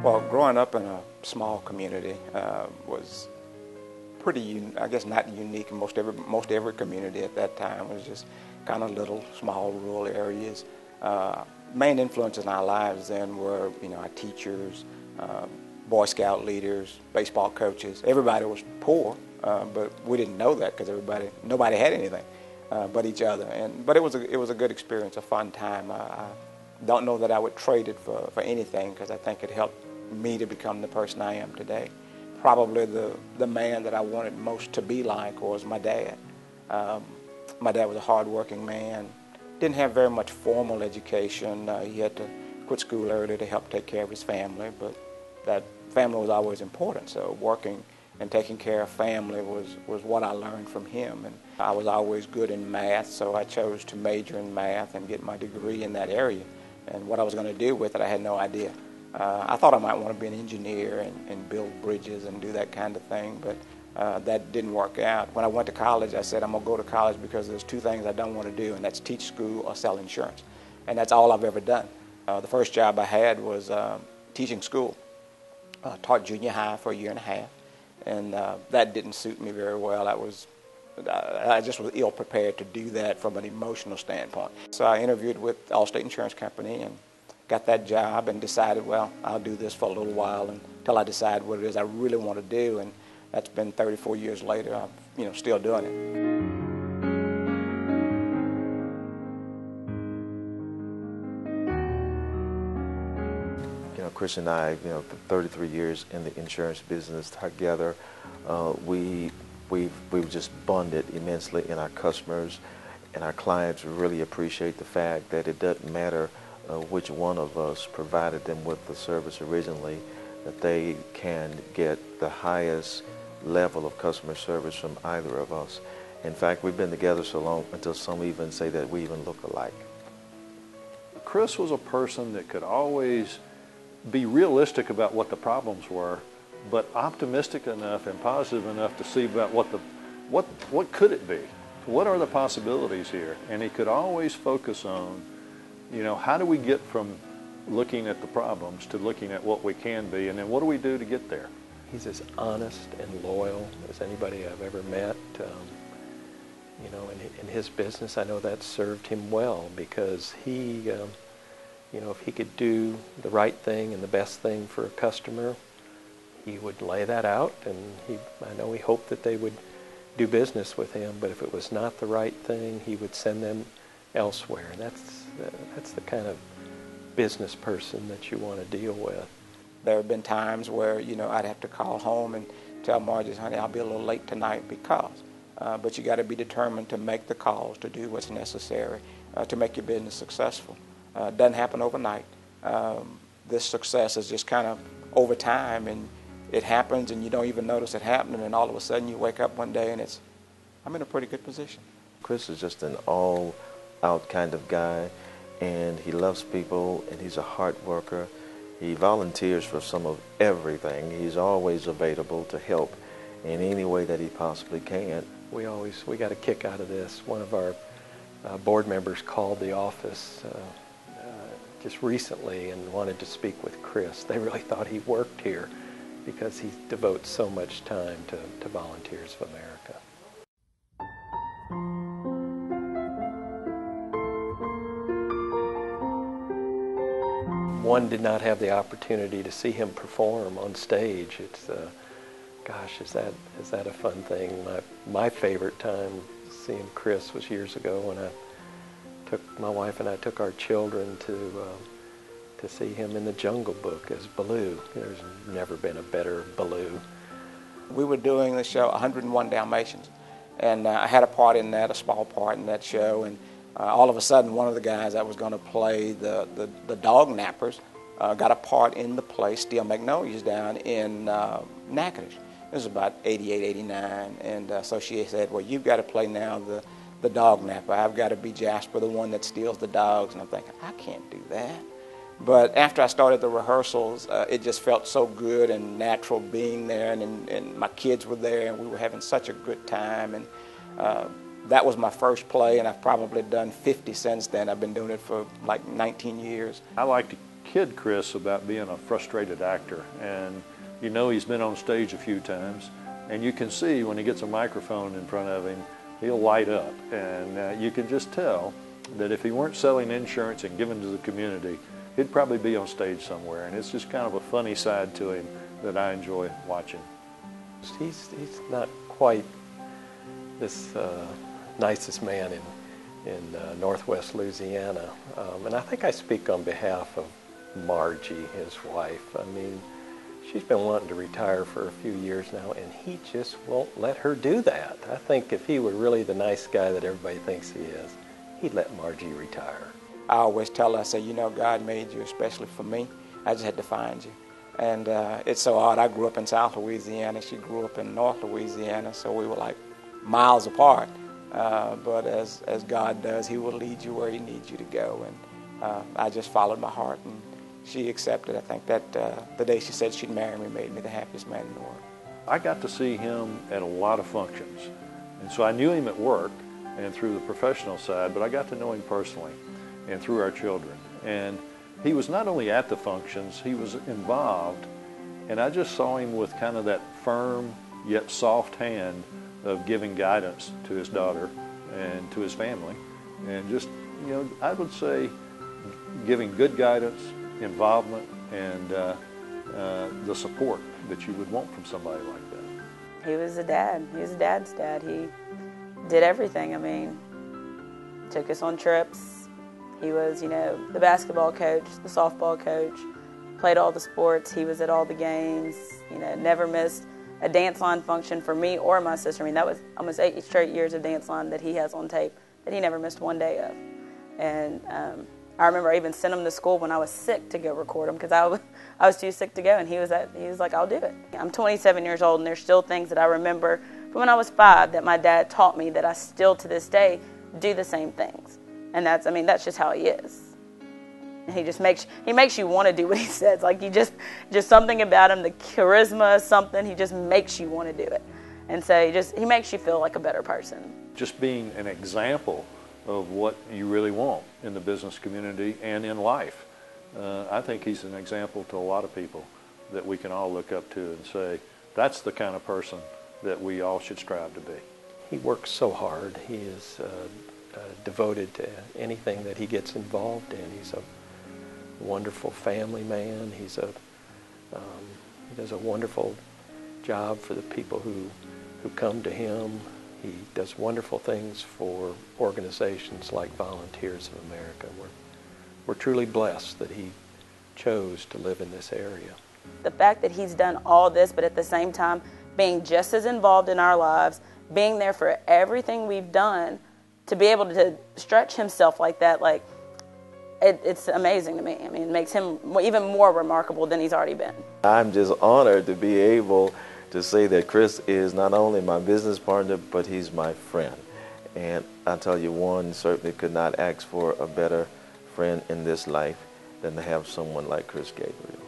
Well, growing up in a small community was pretty, I guess not unique in most every community at that time. It was just kind of little, small, rural areas. Main influences in our lives then were, our teachers, Boy Scout leaders, baseball coaches. Everybody was poor, but we didn't know that because nobody had anything but each other. But it was a good experience, a fun time. I don't know that I would trade it for anything because I think it helped me to become the person I am today. Probably the man that I wanted most to be like was my dad. My dad was a hard-working man, didn't have very much formal education. He had to quit school early to help take care of his family, but that family was always important, so working and taking care of family was what I learned from him. And I was always good in math, so I chose to major in math and get my degree in that area. And what I was going to do with it, I had no idea. I thought I might want to be an engineer and build bridges and do that kind of thing, but that didn't work out. When I went to college, I said I'm going to go to college because there's two things I don't want to do, and that's teach school or sell insurance. And that's all I've ever done. The first job I had was teaching school. Taught junior high for a year and a half, and that didn't suit me very well. I just was ill prepared to do that from an emotional standpoint. So I interviewed with Allstate Insurance Company and got that job and decided, well, I'll do this for a little while until I decide what it is I really want to do. And that's been 34 years later. I'm still doing it. Chris and I, 33 years in the insurance business together, we've just bonded immensely in our customers, and our clients really appreciate the fact that it doesn't matter which one of us provided them with the service originally, that they can get the highest level of customer service from either of us. In fact, we've been together so long until some even say that we even look alike. Chris was a person that could always be realistic about what the problems were, but optimistic enough and positive enough to see about what could it be? What are the possibilities here? And he could always focus on, how do we get from looking at the problems to looking at what we can be, and then what do we do to get there? He's as honest and loyal as anybody I've ever met. In his business, I know that served him well because he if he could do the right thing and the best thing for a customer, he would lay that out, and I know he hoped that they would do business with him, but if it was not the right thing, he would send them elsewhere. And that's the kind of business person that you want to deal with. There have been times where, I'd have to call home and tell Margie, honey, I'll be a little late tonight because. But you got to be determined to make the calls, to do what's necessary to make your business successful. It doesn't happen overnight. This success is just kind of over time, and it happens and you don't even notice it happening, and all of a sudden you wake up one day and I'm in a pretty good position. Chris is just an all-out kind of guy, and he loves people, and he's a hard worker. He volunteers for some of everything. He's always available to help in any way that he possibly can. We got a kick out of this. One of our board members called the office just recently and wanted to speak with Chris. They really thought he worked here because he devotes so much time to Volunteers of America. One did not have the opportunity to see him perform on stage. It's gosh, is that a fun thing? My favorite time seeing Chris was years ago when my wife and I took our children to see him in the Jungle Book as Baloo. There's never been a better Baloo. We were doing the show 101 Dalmatians, and I had a part in that, a small part in that show, and all of a sudden one of the guys that was going to play the dog nappers got a part in the play Steel Magnolias down in Natchitoches. It was about 88, 89, and so she said, well, you've got to play now the dog napper. I've got to be Jasper, the one that steals the dogs. And I'm thinking, I can't do that. But after I started the rehearsals, it just felt so good and natural being there, and my kids were there, and we were having such a good time. And that was my first play, and I've probably done 50 since then. I've been doing it for like 19 years. I like to kid Chris about being a frustrated actor, and you know he's been on stage a few times, and you can see when he gets a microphone in front of him, he'll light up, and you can just tell that if he weren't selling insurance and giving to the community, he'd probably be on stage somewhere, and it's just kind of a funny side to him that I enjoy watching. He's not quite this nicest man in Northwest Louisiana, and I think I speak on behalf of Margie, his wife. I mean, she's been wanting to retire for a few years now, and he just won't let her do that. I think if he were really the nice guy that everybody thinks he is, he'd let Margie retire. I always tell her, I say, you know, God made you especially for me. I just had to find you. And it's so odd. I grew up in South Louisiana. She grew up in North Louisiana, so we were like miles apart. But as God does, He will lead you where He needs you to go. And I just followed my heart, and she accepted. I think that the day she said she'd marry me made me the happiest man in the world. I got to see him at a lot of functions, and so I knew him at work and through the professional side, but I got to know him personally and through our children. And he was not only at the functions, he was involved, and I just saw him with kind of that firm yet soft hand of giving guidance to his daughter and to his family, and just, you know, I would say giving good guidance, involvement, and the support that you would want from somebody like that. He was a dad. He was a dad's dad. He did everything. I mean, took us on trips. He was, you know, the basketball coach, the softball coach, played all the sports. He was at all the games, you know, never missed a dance line function for me or my sister. I mean, that was almost 8 straight years of dance line that he has on tape that he never missed one day of. And I remember I even sent him to school when I was sick to go record him because I was too sick to go, and he was like, I'll do it. I'm 27 years old, and there's still things that I remember from when I was 5 that my dad taught me that I still to this day do the same things. And that's just how he is. And he makes you want to do what he says. Like, just something about him, the charisma, something, he just makes you want to do it. And so he makes you feel like a better person. Just being an example of what you really want in the business community and in life. I think he's an example to a lot of people that we can all look up to and say, that's the kind of person that we all should strive to be. He works so hard. He is devoted to anything that he gets involved in. He's a wonderful family man. He does a wonderful job for the people who come to him. He does wonderful things for organizations like Volunteers of America. We're truly blessed that he chose to live in this area. The fact that he's done all this, but at the same time being just as involved in our lives, being there for everything we've done, to be able to stretch himself like that, like, it's amazing to me. I mean, it makes him even more remarkable than he's already been. I'm just honored to be able to say that Chris is not only my business partner, but he's my friend. And I tell you, one certainly could not ask for a better friend in this life than to have someone like Chris Gabriel.